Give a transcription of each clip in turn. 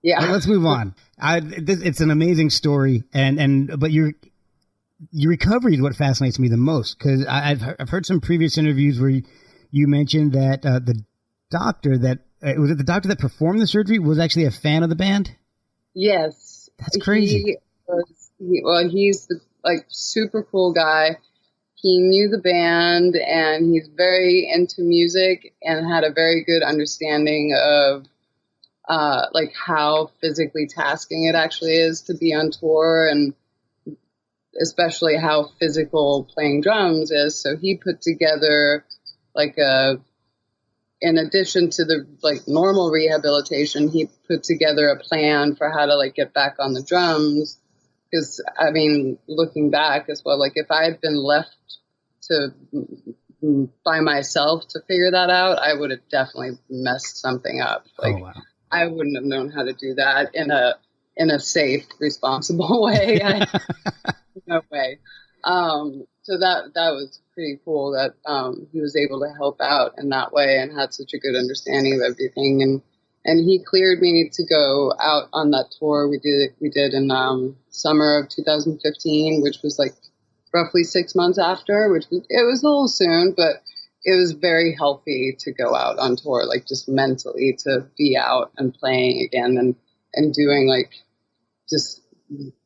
Yeah. Let's move on. It's an amazing story, but your recovery is what fascinates me the most, because I've heard some previous interviews where you mentioned that the doctor that was it the doctor that performed the surgery was actually a fan of the band. Yes. That's crazy. He's the super cool guy. He knew the band, and he's very into music and had a very good understanding of how physically tasking it actually is to be on tour, and especially how physical playing drums is. So he put together in addition to the normal rehabilitation, he put together a plan for how to get back on the drums. Because I mean, looking back as well, if I had been left to by myself to figure that out, I would have definitely messed something up. Oh, wow. I wouldn't have known how to do that in a safe, responsible way. No way. So that was pretty cool that he was able to help out in that way and had such a good understanding of everything. And he cleared me to go out on that tour we did in summer of 2015, which was roughly 6 months after, it was a little soon, but it was very healthy to go out on tour, just mentally to be out and playing again and doing just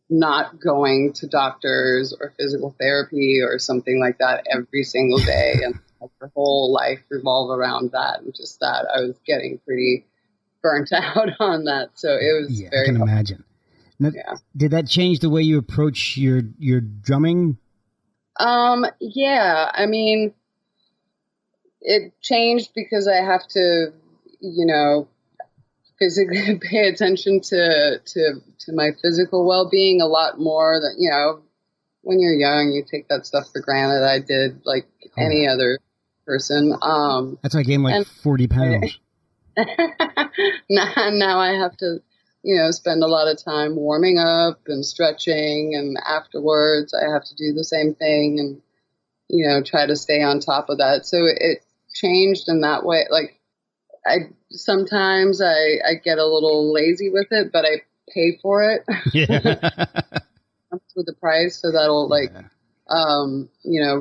not going to doctors or physical therapy or something like that every single day. And your whole life revolve around that. And just that I was getting pretty burnt out on that. So it was very I can helpful. imagine. Now, did that change the way you approach your drumming? Yeah, I mean, it changed because I have to, physically pay attention to my physical well-being a lot more than, when you're young, you take that stuff for granted. I did any other person. That's why I gained 40 pounds. Now I have to, spend a lot of time warming up and stretching, and afterwards I have to do the same thing and, try to stay on top of that. So it changed in that way. Sometimes I get a little lazy with it, but I pay for it. Yeah. With the price. So that'll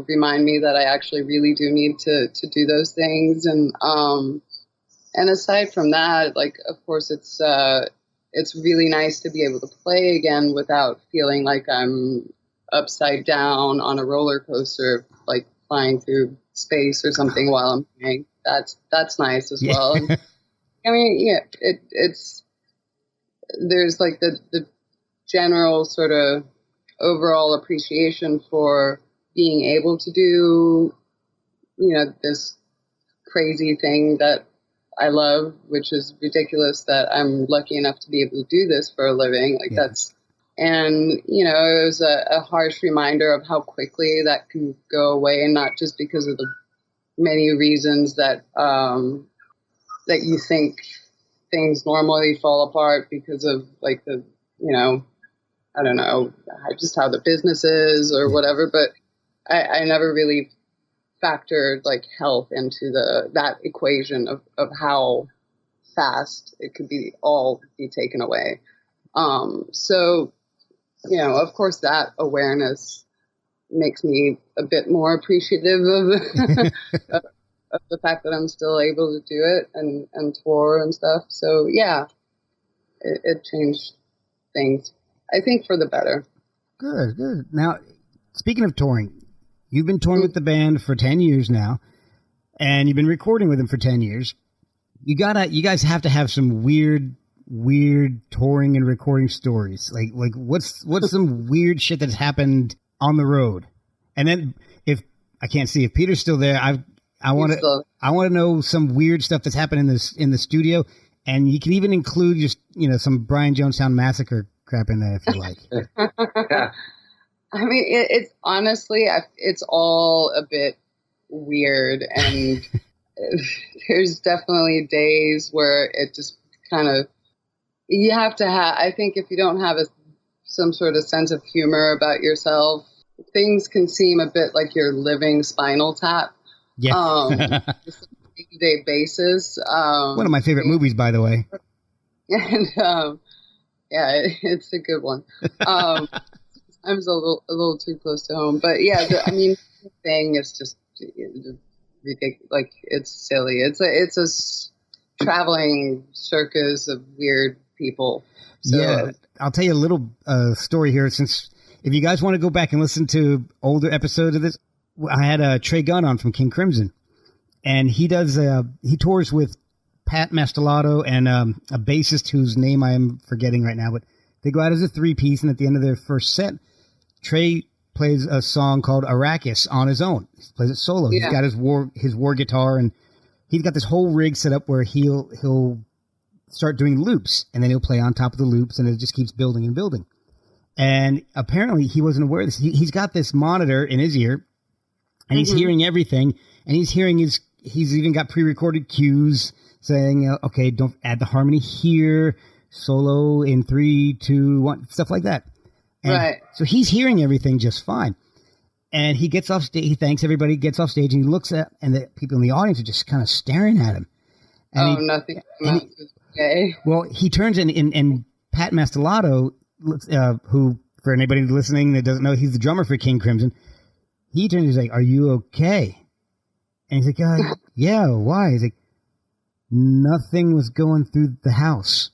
remind me that I actually really do need to do those things. And aside from that, of course it's really nice to be able to play again without feeling like I'm upside down on a roller coaster, flying through space or something while I'm playing. That's nice as well. And, I mean, it's there's the general sort of overall appreciation for being able to do, this crazy thing that I love, which is ridiculous that I'm lucky enough to be able to do this for a living. And, it was a harsh reminder of how quickly that can go away, and not just because of the many reasons that you think things normally fall apart because of I don't know, just how the business is or whatever, but I never really factored health into that equation of how fast it could be taken away. So, of course that awareness makes me a bit more appreciative of of the fact that I'm still able to do it and tour and stuff. So yeah, it changed things, I think, for the better. Good. Now, speaking of touring, you've been touring with the band for 10 years now, and you've been recording with them for 10 years. You guys have to have some weird touring and recording stories. What's some weird shit that's happened on the road? And then if Peter's still there, I want to know some weird stuff that's happened in the studio, and you can even include just some Brian Jonestown Massacre crap in there if you like. I mean, it's honestly, it's all a bit weird, and there's definitely days where it just kind of, you have to have, I think if you don't have some sort of sense of humor about yourself, things can seem a bit like you're living Spinal Tap. Yeah. Just on a day-to-day basis. One of my favorite movies, by the way. and yeah, it's a good one. Sometimes a little too close to home, but yeah, I mean, the thing is just ridiculous. Like, it's silly. It's a traveling circus of weird people. So, yeah, I'll tell you a little story here. Since if you guys want to go back and listen to older episodes of this, I had Trey Gunn on from King Crimson, and he tours with Pat Mastelotto and a bassist whose name I am forgetting right now, but they go out as a 3-piece, and at the end of their first set, Trey plays a song called Arrakis on his own. He plays it solo. Yeah. He's got his war guitar, and he's got this whole rig set up where he'll start doing loops, and then he'll play on top of the loops, and it just keeps building and building. And apparently he wasn't aware of this. He's got this monitor in his ear, and he's hearing everything, and he's even got pre-recorded cues saying, okay, don't add the harmony here, solo in 3, 2, 1, stuff like that. And right. So he's hearing everything just fine. And he gets off stage, he thanks everybody, gets off stage, and he looks at, and the people in the audience are just kind of staring at him. And nothing is okay. Well, he turns and Pat Mastelotto, who, for anybody listening that doesn't know, he's the drummer for King Crimson, he turns and he's like, "Are you okay?" And he's like, "Yeah, why?" He's like, "Nothing was going through the house.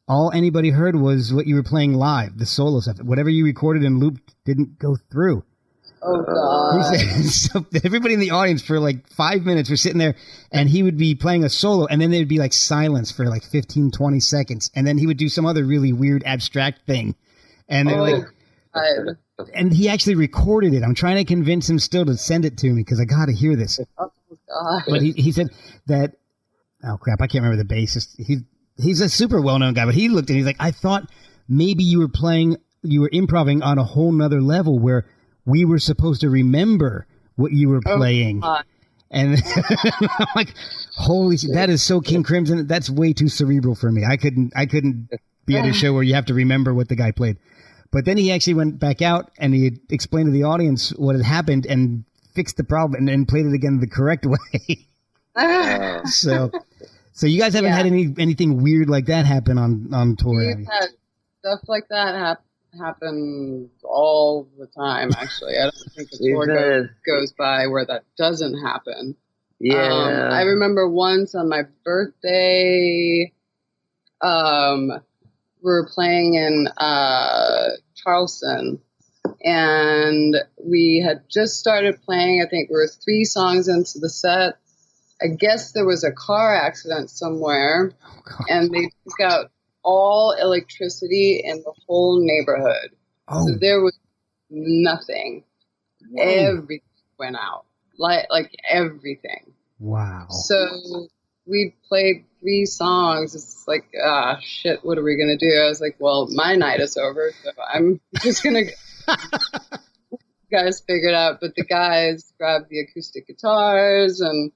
All anybody heard was what you were playing live, the solo stuff. Whatever you recorded and looped didn't go through." Oh, God. So everybody in the audience for like 5 minutes were sitting there, and he would be playing a solo, and then there'd be like silence for like 15, 20 seconds, and then he would do some other really weird abstract thing. And they're and he actually recorded it. I'm trying to convince him still to send it to me because I got to hear this. Oh, God. But he said that, oh, crap, I can't remember the bassist. He's a super well-known guy, but he looked and he's like, I thought maybe you were improvising on a whole nother level where we were supposed to remember what you were playing. And I'm like, holy shit, that is so King Crimson. That's way too cerebral for me. I couldn't be at a show where you have to remember what the guy played. But then he actually went back out and he explained to the audience what had happened and fixed the problem and played it again the correct way. So you guys haven't had anything weird like that happen on tour? We've had stuff like that happen all the time, actually. I don't think a tour goes by where that doesn't happen. Yeah. I remember once on my birthday, we were playing in Charleston, and we had just started playing. I think we were 3 songs into the set. I guess there was a car accident somewhere, and they took out all electricity in the whole neighborhood. Oh. So there was nothing. Whoa. Everything went out. Like everything. Wow. So we played 3 songs. It's like, shit, what are we going to do? I was like, well, my night is over, so I'm just going to guys figured out. But the guys grabbed the acoustic guitars and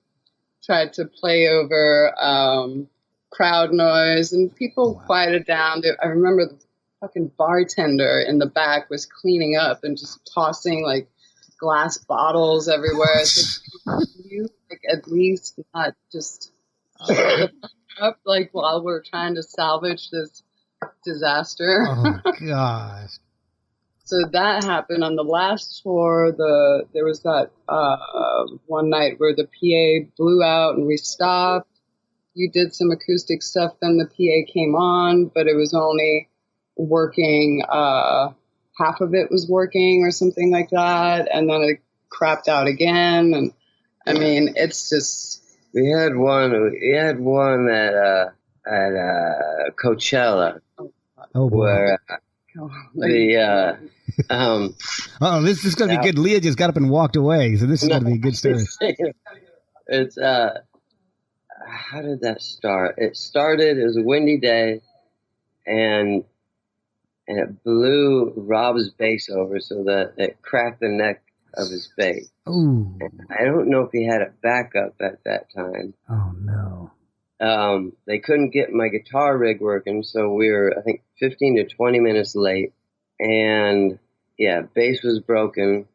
tried to play over crowd noise, and people quieted down. I remember the fucking bartender in the back was cleaning up and just tossing like glass bottles everywhere. It's like, you at least not just up like while we're trying to salvage this disaster. Oh gosh. So that happened on the last tour. There was that one night where the PA blew out and we stopped. You did some acoustic stuff, then the PA came on, but it was only working, half of it was working or something like that, and then it crapped out again. And I mean, it's just... We had one at Coachella, where this is going to be good. Leah just got up and walked away, so this is going to be a good story. It's how did that start? It was a windy day, and it blew Rob's bass over so that it cracked the neck of his bass. Ooh. I don't know if he had a backup at that time. Oh, no. They couldn't get my guitar rig working, so we were, I think, 15 to 20 minutes late. And, yeah, bass was broken.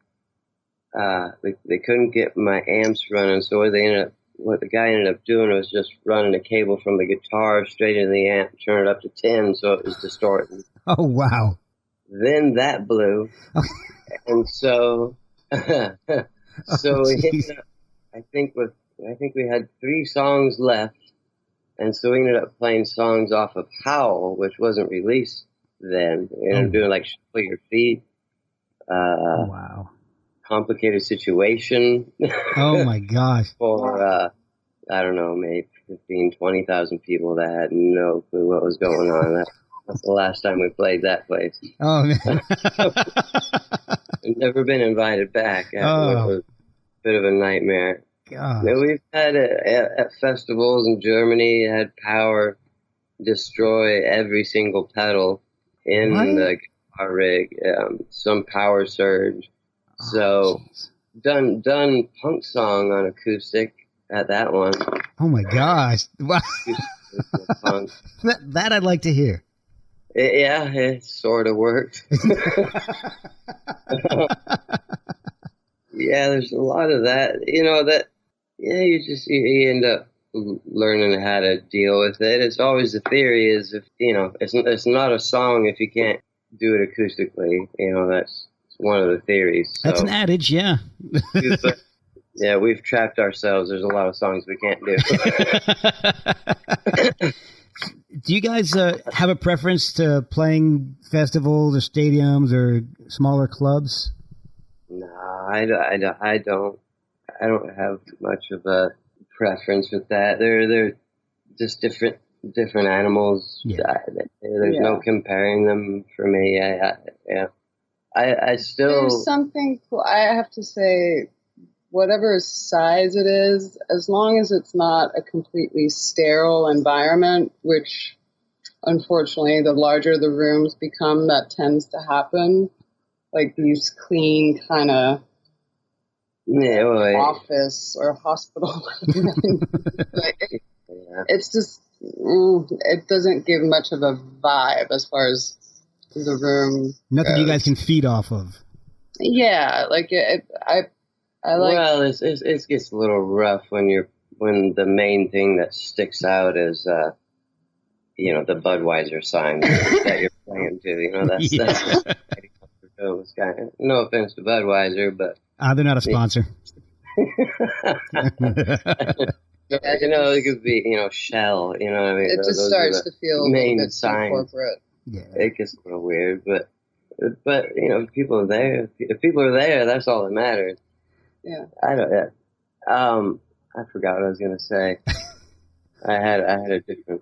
They couldn't get my amps running, so they ended up what the guy ended up doing was just running a cable from the guitar straight into the amp, turn it up to 10 so it was distorting. Oh, wow. Then that blew. And so, we ended up, I think we had 3 songs left. And so we ended up playing songs off of Howl, which wasn't released then. We ended up doing like Shuffle Your Feet. Wow. Complicated Situation. Oh my gosh. For, I don't know, maybe 20,000 people that had no clue what was going on. That's the last time we played that place. Oh, man. I've never been invited back. It was a bit of a nightmare. God. We've had at festivals in Germany, had power destroy every single pedal in the guitar rig, some power surge. So done punk song on acoustic at that one. Oh my gosh. Wow. Punk. That I'd like to hear. It sort of worked. Yeah, there's a lot of that. You end up learning how to deal with it. It's always the theory is if, it's not a song if you can't do it acoustically. That's one of the theories. So, that's an adage, yeah. Yeah, we've trapped ourselves. There's a lot of songs we can't do. Do you guys have a preference to playing festivals or stadiums or smaller clubs? No, I don't. I don't have much of a preference with that. They're just different animals. Yeah. There's no comparing them for me. I still. There's something cool. I have to say, whatever size it is, as long as it's not a completely sterile environment, which unfortunately the larger the rooms become, that tends to happen. Like these clean kind of office or hospital. It's just, it doesn't give much of a vibe as far as the room Nothing goes. you guys can feed off of. Yeah, like I like. Well, it gets a little rough when the main thing that sticks out is the Budweiser sign that you're playing to. That's no offense to Budweiser, but they're not a sponsor. It could be Shell. You know what I mean? It just starts to feel a little bit too corporate. Yeah, it gets a little weird, but if people are there, that's all that matters. Yeah. I forgot what I was gonna say. I had a different.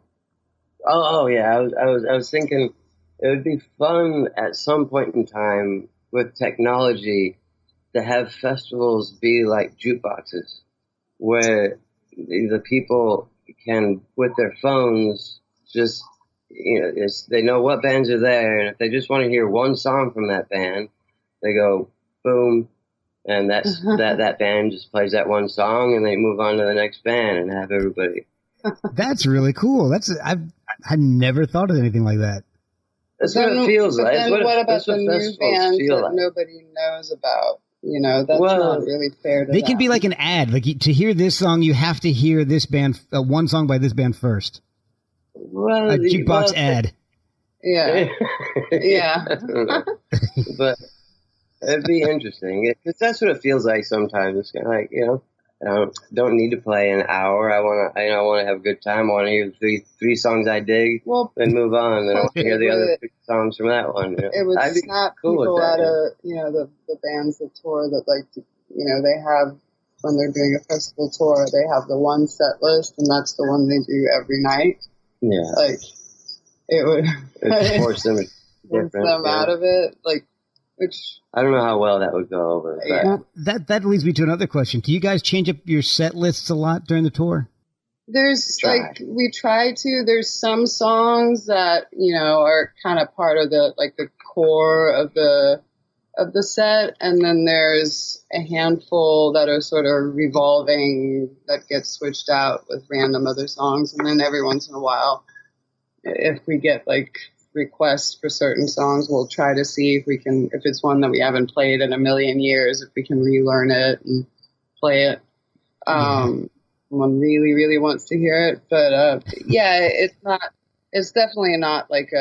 Oh yeah, I was thinking it would be fun at some point in time with technology to have festivals be like jukeboxes, where the people can, with their phones, just they know what bands are there, and if they just want to hear one song from that band, they go boom. And that band just plays that one song, and they move on to the next band and have everybody. That's really cool. I never thought of anything like that. That's what it feels like. Then what about the new bands that nobody knows about? That's not really fair to them. They can be like an ad. Like to hear this song, you have to hear this band, one song by this band first. Well, a jukebox ad. Yeah. Yeah. But it'd be interesting because that's what it feels like sometimes. It's kind of like I don't need to play an hour. I want to have a good time. I want to hear the three songs I dig, then move on. And I want to hear the other 3 songs from that one. It would snap people out of the bands that tour that they have when they're doing a festival tour. They have the one set list, and that's the one they do every night. Yeah, like it would force them out of it, which I don't know how well that would go over. But. Yeah. That leads me to another question. Do you guys change up your set lists a lot during the tour? We try to. There's some songs that are kind of part of the core of the set, and then there's a handful that are sort of revolving that get switched out with random other songs, and then every once in a while, if we get requests for certain songs, we'll try to see if it's one that we haven't played in a million years, if we can relearn it and play it. someone really, really wants to hear it. But yeah, it's definitely not like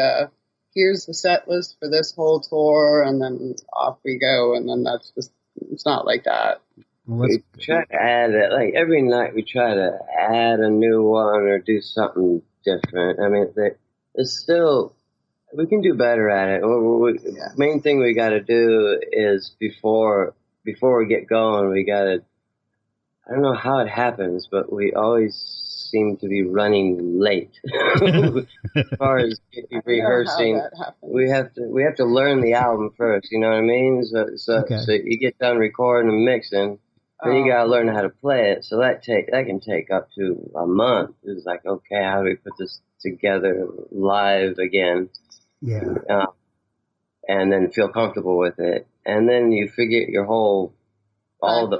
here's the set list for this whole tour and then off we go, and then that's just, it's not like that. We try to add it, like every night we try to add a new one or do something different. I mean, it's still, we can do better at it. Main thing we got to do is before we get going, we got to, I don't know how it happens, but we always seem to be running late. As far as rehearsing, we have to learn the album first. You know what I mean? So you get done recording and mixing, then you gotta learn how to play it. So that can take up to a month. It's like, okay, how do we put this together live again? Yeah. And then feel comfortable with it, and then you figure your whole all the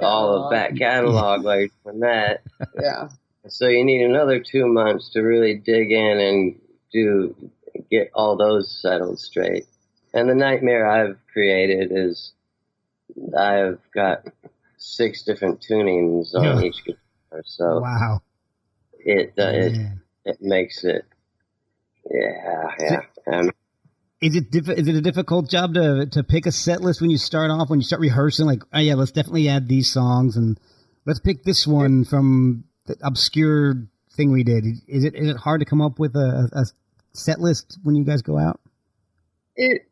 back catalog like from that. Yeah. So you need another 2 months to really dig in and get all those settled straight. And the nightmare I've created is I've got 6 different tunings on each guitar. So wow, it makes it Is it a difficult job to pick a set list when you start off, when you start rehearsing? Like, oh yeah, let's definitely add these songs and let's pick this one from the obscure thing we did. Is it hard to come up with a set list when you guys go out? It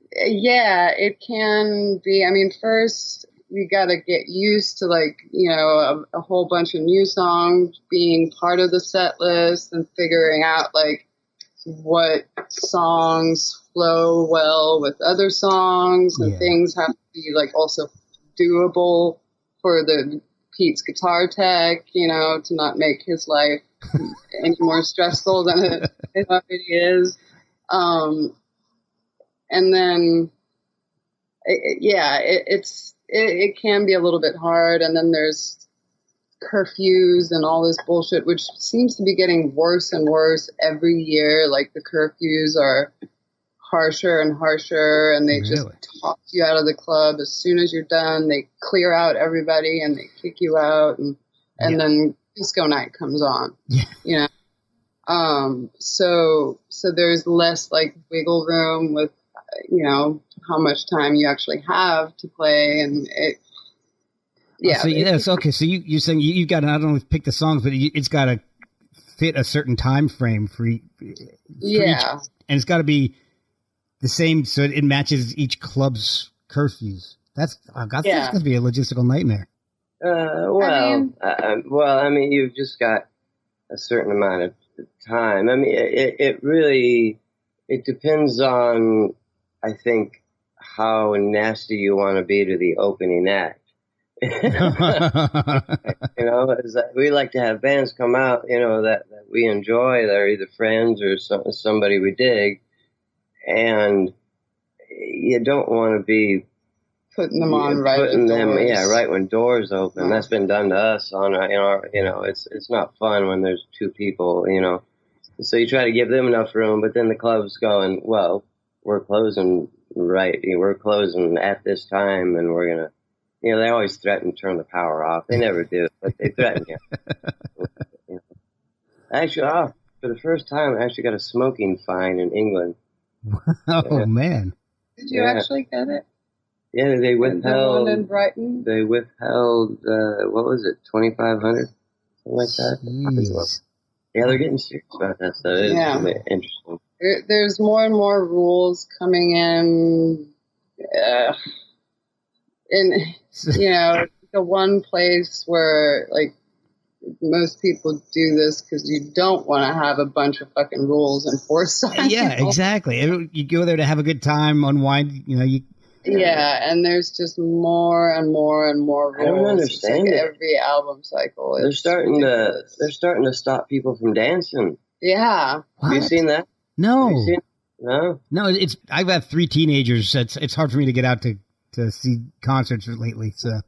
can be. I mean, first you got to get used to, like, you know, a whole bunch of new songs being part of the set list and figuring out like what songs flow well with other songs, and things have to be like also doable for Pete's guitar tech, you know, to not make his life any more stressful than it already is. And then, it can be a little bit hard. And then there's curfews and all this bullshit, which seems to be getting worse and worse every year. Like, the curfews are harsher and harsher, and they just toss you out of the club as soon as you're done. They clear out everybody and they kick you out, and then disco night comes on. You know, so there's less like wiggle room with, you know, how much time you actually have to play, and it. Yeah. So okay. So you're saying you've got to not only pick the songs, but it's got to fit a certain time frame for each, and it's got to be the same, so it matches each club's curfews. That's got to be a logistical nightmare. I mean, you've just got a certain amount of time. I mean, it really depends on, I think, how nasty you want to be to the opening act. You know, we like to have bands come out, you know, that we enjoy, that are either friends or somebody we dig. And you don't want to be putting them on right when doors open. That's been done to us on you know, it's not fun when there's 2 people, you know. So you try to give them enough room, but then the club's going, well, we're closing at this time, and we're gonna, you know, they always threaten to turn the power off. They never do, but they threaten you. You know. Actually, for the first time, I actually got a smoking fine in England. Oh man! Did you actually get it? Yeah, they withheld. The one in Brighton. They withheld. What was it? 2,500, something like that. Jeez. Yeah, they're getting serious about that stuff. It's interesting. There's more and more rules coming in. You know, the one place where like most people do this because you don't want to have a bunch of fucking rules enforced on you. Exactly. You go there to have a good time, unwind. You know, and there's just more and more and more rules. I don't understand it. Every album cycle. They're starting to stop people from dancing. Yeah. Have you seen that? No. Have you seen it? No. I've got 3 teenagers. It's hard for me to get out to see concerts lately. So.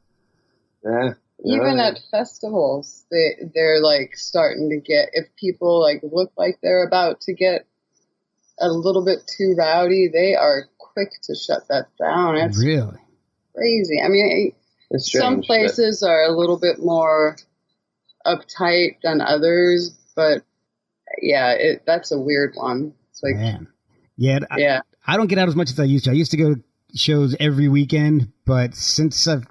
Yeah. Even at festivals, they're like starting to get, if people like look like they're about to get a little bit too rowdy, they are quick to shut that down. It's really crazy. I mean, some places are a little bit more uptight than others, but yeah, that's a weird one. It's like, man, yeah, yeah. I don't get out as much as I used to. I used to go to shows every weekend, but since I've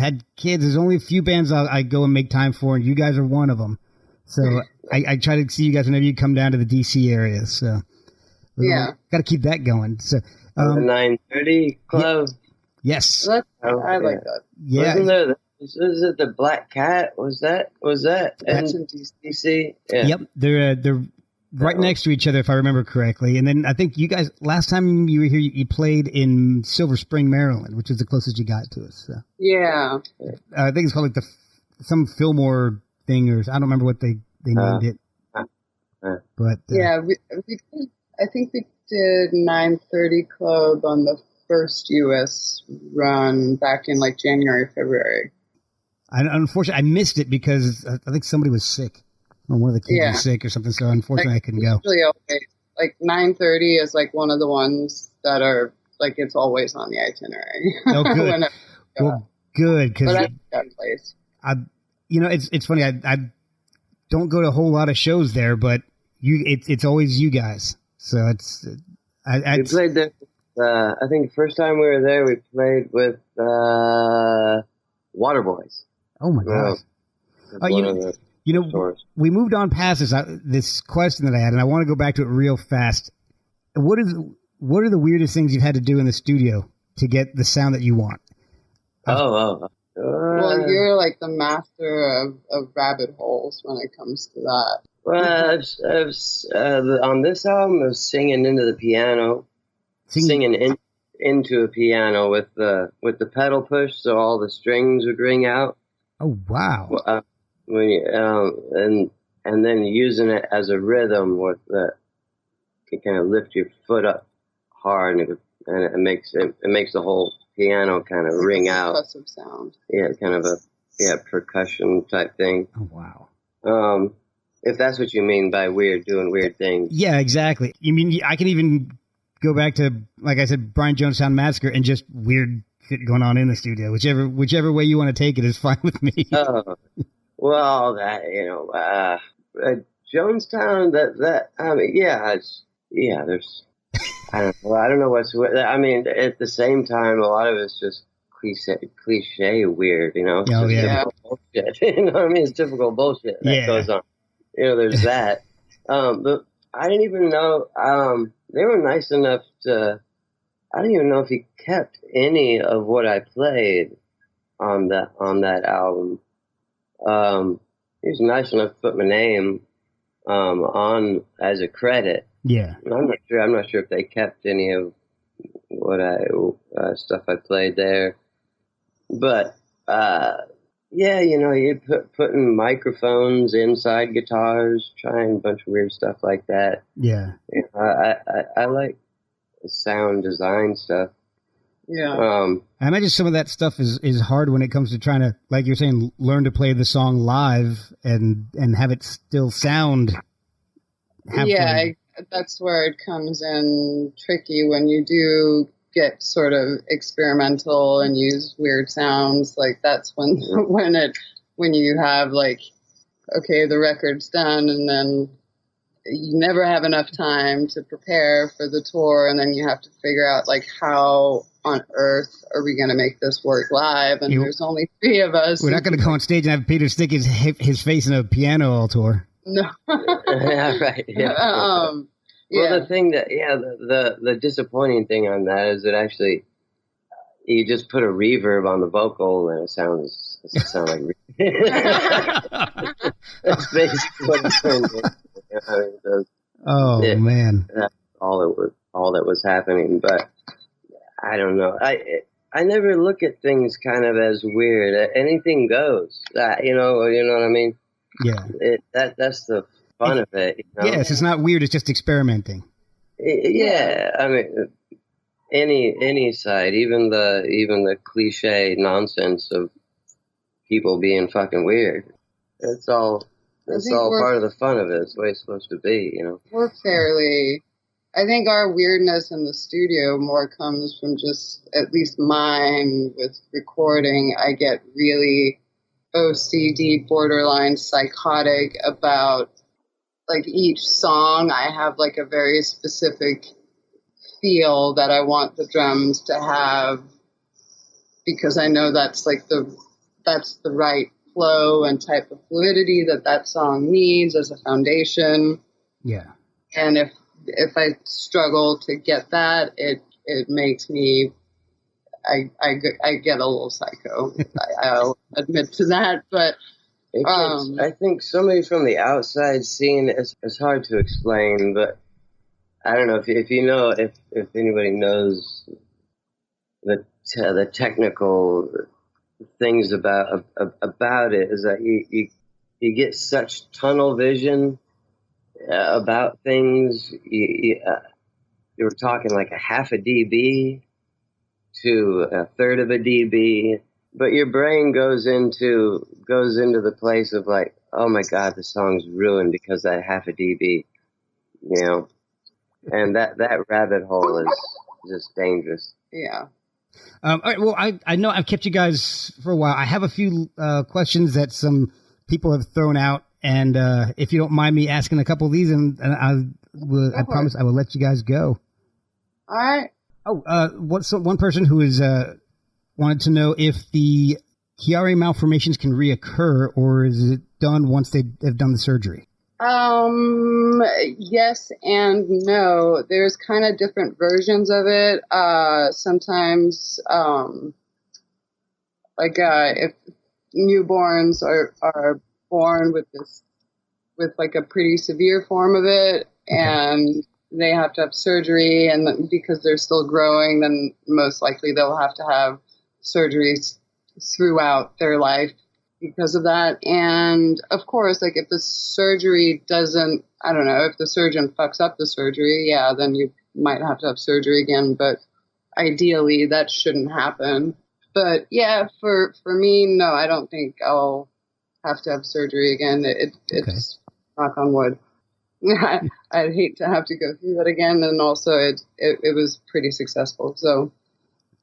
had kids, there's only a few bands I go and make time for, and you guys are one of them. So I try to see you guys whenever you come down to the DC area. So yeah, got to keep that going. So the 9:30 club. Yes, I like that. Yeah, wasn't there? Was it the Black Cat? Was that That's in DC? Yeah. Yep, they're right next to each other, if I remember correctly. And then I think you guys, last time you were here, you played in Silver Spring, Maryland, which is the closest you got to us. So. Yeah. I think it's called like some Fillmore thing, or I don't remember what they named it. But yeah, we did, I think we did 9:30 Club on the first U.S. run back in like January, February. Unfortunately, I missed it because I think somebody was sick. Or one of the kids was sick or something, so unfortunately I couldn't go. Usually always, like 9:30 is like one of the ones that are like it's always on the itinerary. Oh, good. Well, good, because I like that place. It's funny. I don't go to a whole lot of shows there, but it's always you guys. So we played there. I think the first time we were there, we played with Waterboys. Oh my God! We moved on past this question that I had, and I want to go back to it real fast. What are the weirdest things you've had to do in the studio to get the sound that you want? Well, you're like the master of rabbit holes when it comes to that. Well, on this album, I was singing into the piano, singing into a piano with the pedal push, so all the strings would ring out. Oh wow! And then using it as a rhythm with you kind of lift your foot up hard, and it makes the whole piano kind of ring out. Percussive sound. Yeah, kind of a percussion type thing. Oh wow! If that's what you mean by doing weird things. Yeah, exactly. You mean I can even go back to, like I said, Brian Jonestown Massacre and just weird shit going on in the studio. Whichever way you want to take it is fine with me. Oh, well, that Jonestown. There's. I don't know what's. I mean, at the same time, a lot of it's just cliche weird. Oh yeah. Bullshit. You know what I mean? It's typical bullshit that goes on. There's that. But I didn't even know. They were nice enough to. I don't even know if he kept any of what I played on that album. He was nice enough to put my name on as a credit. Yeah. I'm not sure if they kept any of what stuff I played there, but you putting microphones inside guitars, trying a bunch of weird stuff like that. Yeah. I like sound design stuff. Yeah. I imagine some of that stuff is hard when it comes to trying to, like you're saying, learn to play the song live and have it still sound. That's where it comes in tricky when you do get sort of experimental and use weird sounds. Like that's when you have like, okay, the record's done, and then you never have enough time to prepare for the tour, and then you have to figure out like how on earth are we going to make this work live? And there's only 3 of us. We're not going to go on stage and have Peter stick his face in a piano all tour. No. Yeah, right. Yeah. Well, the thing that the disappointing thing on that is that actually you just put a reverb on the vocal and it sounds like that's basically what it's doing. Man, that's all that was happening. But I don't know. I never look at things kind of as weird. Anything goes. You know what I mean? Yeah. That's the fun of it. Yes, it's not weird. It's just experimenting. Yeah, I mean, any side, even the cliche nonsense of people being fucking weird. It's all part of the fun of it. It's the way it's supposed to be, We're fairly. I think our weirdness in the studio more comes from just, at least mine, with recording. I get really OCD, borderline psychotic about like each song. I have like a very specific feel that I want the drums to have, because I know that's the right flow and type of fluidity that song needs as a foundation. Yeah. And if I struggle to get that, it makes me, I get a little psycho. I'll admit to that, but I think somebody from the outside scene is hard to explain, but I don't know if you know, if anybody knows the technical things about it, is that you get such tunnel vision about things. You were talking like a half a dB to a third of a dB, but your brain goes into the place of like, oh my God, the song's ruined because that half a dB, you know, and that rabbit hole is just dangerous. Yeah. All right. Well, I know I've kept you guys for a while. I have a few questions that some people have thrown out, and if you don't mind me asking a couple of these, and I promise I will let you guys go. All right. Oh, one person who is wanted to know if the Chiari malformations can reoccur, or is it done once they have done the surgery? Yes and no. There's kind of different versions of it. Sometimes, if newborns are born with like a pretty severe form of it, and they have to have surgery, and because they're still growing, then most likely they'll have to have surgeries throughout their life because of that. And of course, like if the surgery doesn't, I don't know, if the surgeon fucks up the surgery, yeah, then you might have to have surgery again, but ideally that shouldn't happen. But yeah, for me, no, I don't think I'll have to have surgery again. It's knock on wood. I'd hate to have to go through that again, and also it was pretty successful. So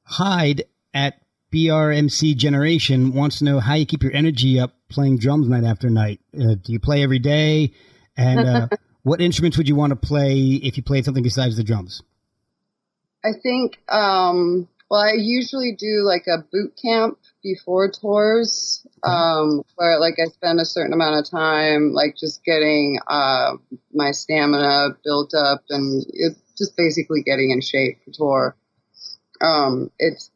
Hyde at BRMC Generation wants to know how you keep your energy up playing drums night after night. Do you play every day? And what instruments would you want to play if you played something besides the drums? I think, I usually do like a boot camp before tours, where like I spend a certain amount of time like just getting my stamina built up, and just basically getting in shape for tour. It's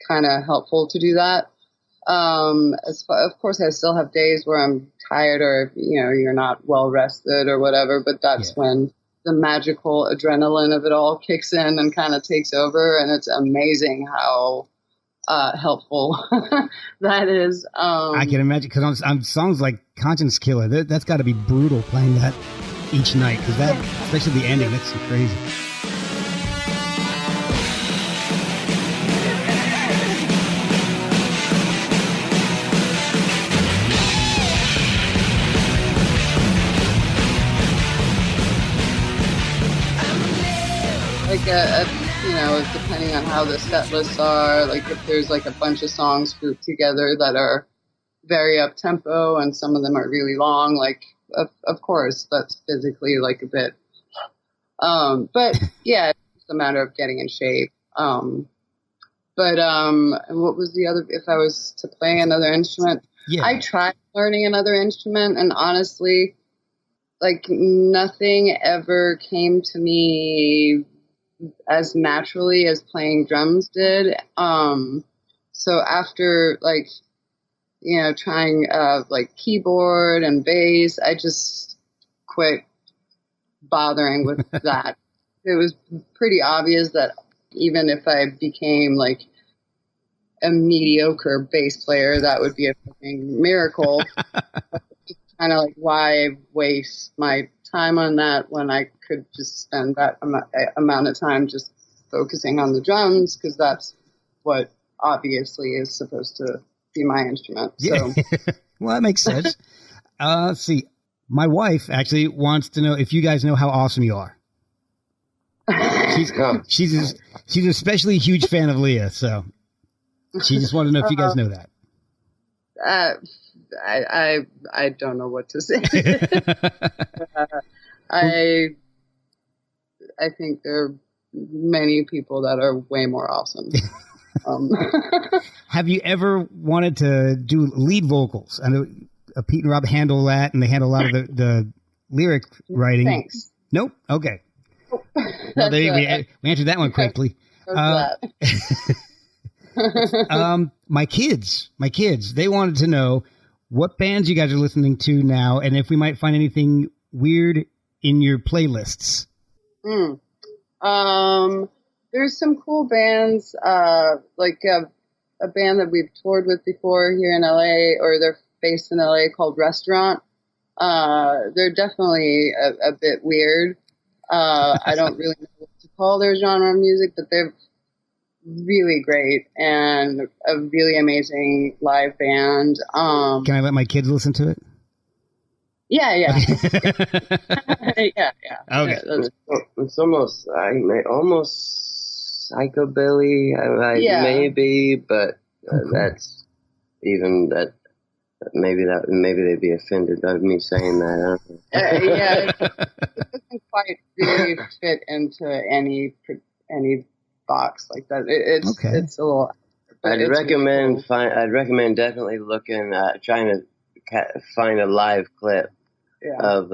kind of helpful to do that. Of course, I still have days where I'm tired, or you're not well rested or whatever, but that's when the magical adrenaline of it all kicks in and kind of takes over, and it's amazing how helpful that is. I can imagine, because on songs like Conscience Killer, that's got to be brutal playing that each night, because especially the ending, that's crazy. Like depending on how the set lists are, like if there's like a bunch of songs grouped together that are very up tempo and some of them are really long, like of course that's physically like a bit. But yeah, it's just a matter of getting in shape. And what was the other? If I was to play another instrument, I tried learning another instrument, and honestly, like nothing ever came to me as naturally as playing drums did. So after trying like keyboard and bass, I just quit bothering with that. It was pretty obvious that even if I became like a mediocre bass player, that would be a fucking miracle. Kind of like, why waste my time on that when I could just spend that amount of time just focusing on the drums, because that's what obviously is supposed to be my instrument. So. Well, that makes sense. Let's see. My wife actually wants to know if you guys know how awesome you are. She's especially a huge fan of Leah, so she just wanted to know if you guys know that. I don't know what to say. I think there are many people that are way more awesome. Have you ever wanted to do lead vocals? I know Pete and Rob handle that, and they handle a lot of the lyric writing. Thanks. Nope. Okay. Well, we answered that one quickly. My kids, they wanted to know what bands you guys are listening to now, and if we might find anything weird in your playlists. There's some cool bands, like a band that we've toured with before here in LA, or they're based in LA, called Restaurant. They're definitely a bit weird. I don't really know what to call their genre of music, but they're really great and a really amazing live band. Can I let my kids listen to it? Yeah. yeah. Okay. It's almost psychobilly, maybe, but that's even that. Maybe they'd be offended by me saying that. It doesn't quite really fit into any box like that. It's a little. I'd recommend definitely looking, trying to find a live clip of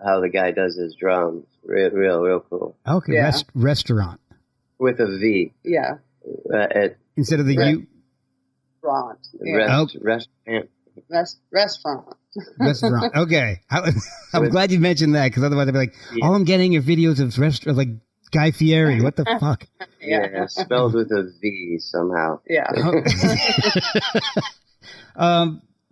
how the guy does his drums. Real cool. Okay, yeah. Restaurant with a V. Yeah. Instead of the U. Restaurant. Restaurant. Okay. I'm glad you mentioned that, because otherwise I'd be like, all I'm getting are videos of like Guy Fieri. What the fuck? Yeah, spelled with a V somehow. Yeah.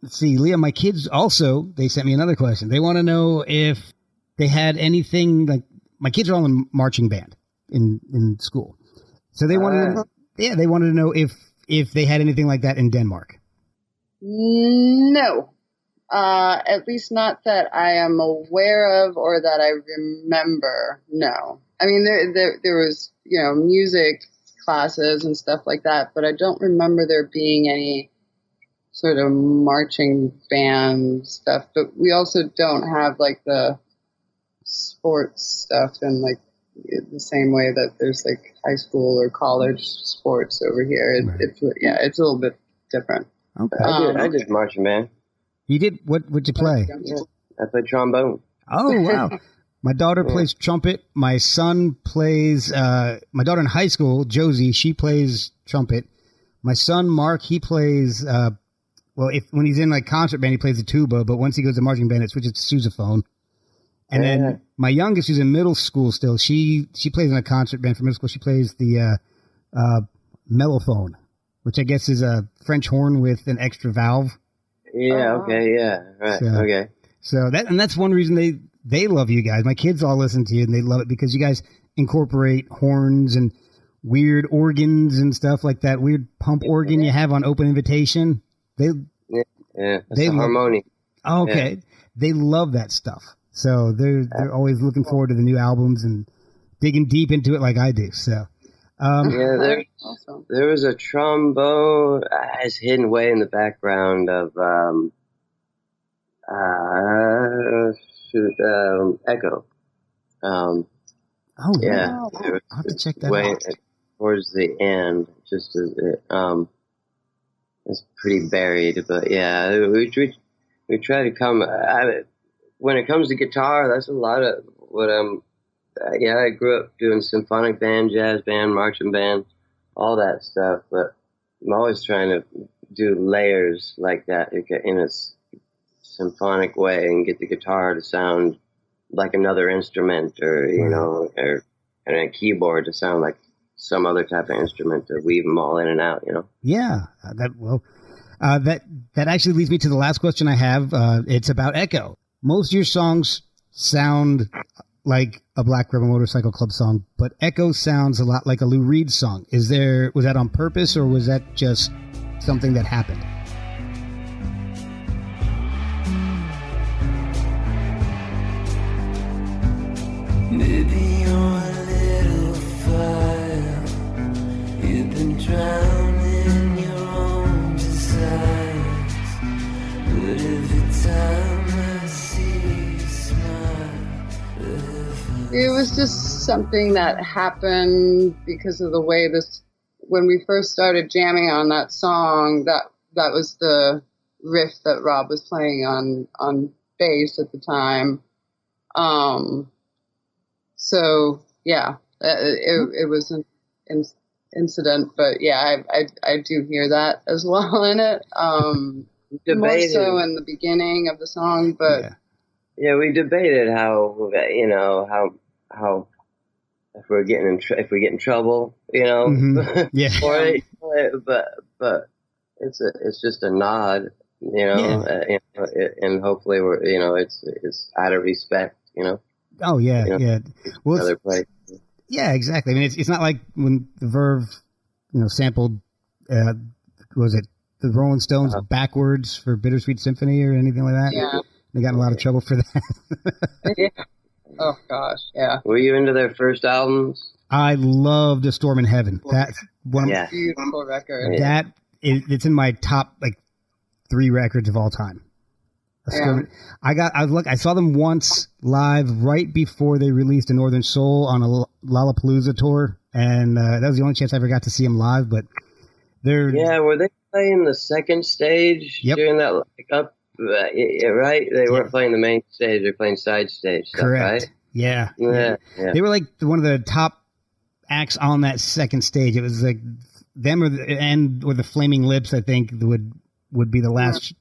Let's see, Leah, my kids also, they sent me another question. They want to know if they had anything, like, my kids are all in marching band in school. So they wanted to know if they had anything like that in Denmark. No. At least not that I am aware of or that I remember. No. I mean, there was, music classes and stuff like that, but I don't remember there being any sort of marching band stuff. But we also don't have like the sports stuff in like the same way that there's like high school or college sports over here. It's a little bit different. Okay. I did marching band. You did? What'd you play? I played trombone. Oh, wow. My daughter plays trumpet. My son plays, my daughter in high school, Josie, she plays trumpet. My son, Mark, he plays, when he's in like concert band, he plays the tuba, but once he goes to marching band, it switches to sousaphone. And then my youngest, who's in middle school still, she plays in a concert band for middle school. She plays the mellophone, which I guess is a French horn with an extra valve. Yeah, okay, yeah, right, okay. So that's one reason they love you guys. My kids all listen to you, and they love it because you guys incorporate horns and weird organs and stuff like that. Weird pump organ you have on Open Invitation. It's harmony. Okay, yeah. They love that stuff. So they're always looking forward to the new albums and digging deep into it like I do. So there was a trombone. It's hidden way in the background of Echo. Wow. I'll have to check that out. Towards the end, just as it's pretty buried, but yeah, we try to come. When it comes to guitar, that's a lot of what I grew up doing symphonic band, jazz band, marching band, all that stuff. But I'm always trying to do layers like that in a symphonic way and get the guitar to sound like another instrument, or or a keyboard to sound like some other type of instrument, to weave them all in and out. Yeah, that actually leads me to the last question I have. It's about Echo. Most of your songs sound like a Black Rebel Motorcycle Club song, but Echo sounds a lot like a Lou Reed song. Was that on purpose, or was that just something that happened? Maybe you're a little fire. You've been drowning your own desires, but something that happened because of the way when we first started jamming on that song, that was the riff that Rob was playing on bass at the time. So yeah, it was an incident, but yeah, I do hear that as well in it. More so in the beginning of the song, but yeah, we debated how if we get in trouble, yeah, for it, but it's just a nod, and hopefully we're it's out of respect, Oh yeah, yeah. Well, other place. Yeah, exactly. I mean, it's not like when the Verve, sampled, was it the Rolling Stones backwards for Bittersweet Symphony or anything like that? Yeah. They got in a lot of trouble for that. Yeah. Oh gosh, yeah. Were you into their first albums? I love The Storm in Heaven. That's one of beautiful record. It's in my top 3 records of all time. Yeah. I saw them once live right before they released A Northern Soul on a Lollapalooza tour, and that was the only chance I ever got to see them live. But were they playing the second stage during that right? They weren't playing the main stage; they're playing side stage stuff, correct? Right? Yeah. They were like one of the top acts on that second stage. It was like them or the Flaming Lips. I think would be the last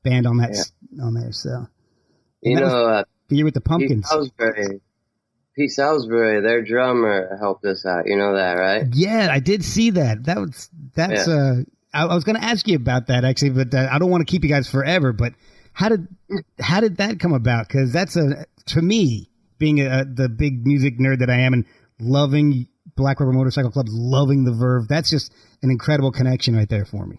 band on that on there. So the year with the Pumpkins. Pete Salisbury, their drummer, helped us out. You know that, right? Yeah, I did see that. I was going to ask you about that actually, but I don't want to keep you guys forever. But how did that come about? Because that's to me, being the big music nerd that I am and loving Black Rubber Motorcycle Club, loving the Verve, that's just an incredible connection right there for me.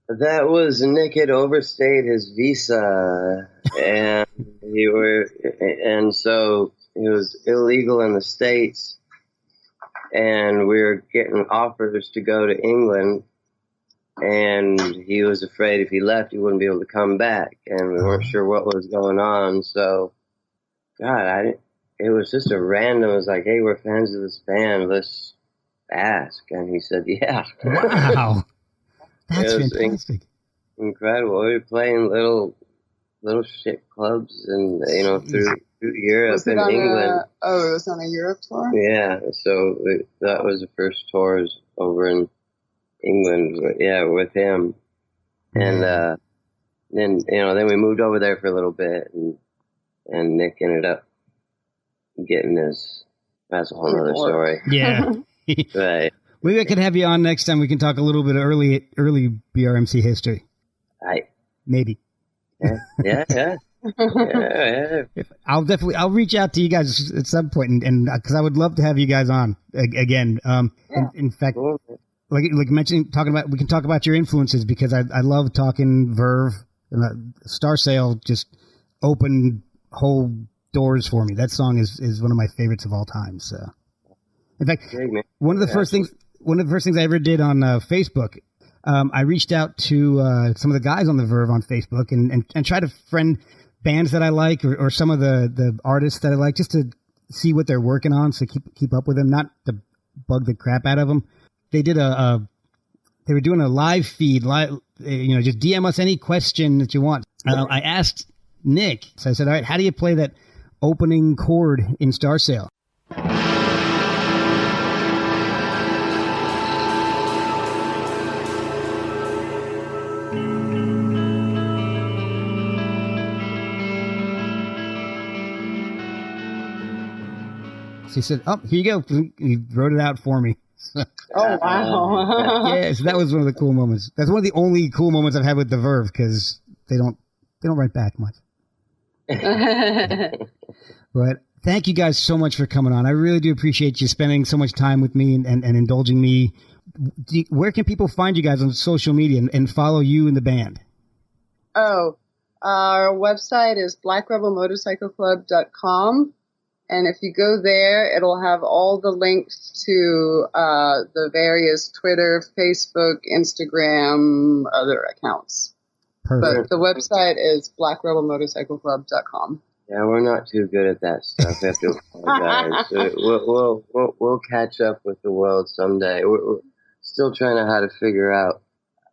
That was Nick had overstayed his visa, and so he was illegal in the States, and we were getting offers to go to England, and he was afraid if he left, he wouldn't be able to come back, and we weren't sure what was going on. So, it was just a random. It was like, hey, we're fans of this band. Let's ask, and he said, yeah. Wow. That's fantastic. Incredible. We were playing little shit clubs and through Europe and England. It was on a Europe tour? Yeah, so that was the first tours over in England, with him. And then we moved over there for a little bit, and Nick ended up getting this. That's a whole other story. Yeah. Right. Maybe I could have you on next time. We can talk a little bit of early BRMC history. Maybe. Yeah. I'll reach out to you guys at some point, and because I would love to have you guys on again. In fact, like mentioning, we can talk about your influences, because I love talking Verve. Star Sail just opened whole doors for me. That song is one of my favorites of all time. So, in fact, one of the first things I ever did on Facebook, I reached out to some of the guys on the Verve on Facebook and tried to friend bands that I like or some of the artists that I like, just to see what they're working on, so keep up with them, not to bug the crap out of them. They did they were doing a live feed, just DM us any question that you want. I asked Nick, so I said, all right, how do you play that opening chord in Star Sail? He said, "Oh, here you go." He wrote it out for me. Oh wow! Yeah, so that was one of the cool moments. That's one of the only cool moments I've had with the Verve, because they don't write back much. But thank you guys so much for coming on. I really do appreciate you spending so much time with me and indulging me. Where can people find you guys on social media and follow you and the band? Oh, our website is blackrebelmotorcycleclub.com. And if you go there, it'll have all the links to the various Twitter, Facebook, Instagram, other accounts. Perfect. But the website is blackrebelmotorcycleclub.com. Yeah, we're not too good at that stuff. We have to apologize. We'll catch up with the world someday. We're still trying to how to figure out,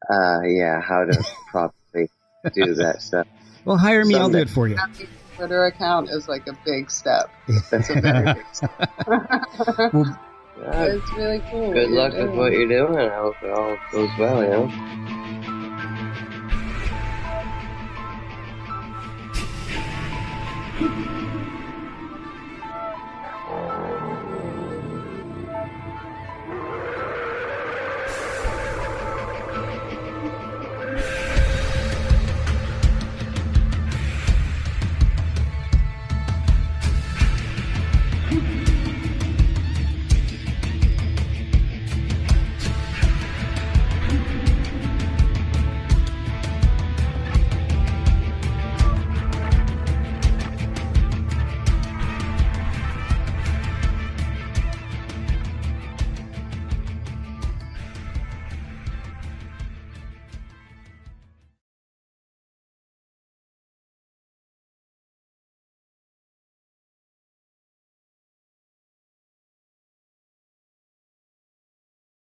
how to properly do that stuff. Well, hire me. I'll do Someday. it for you. Having a Twitter account is like a big step. It's a very big step. Well, It's really cool. Good what luck you're with what doing. you're doing. I hope it all goes well, you know?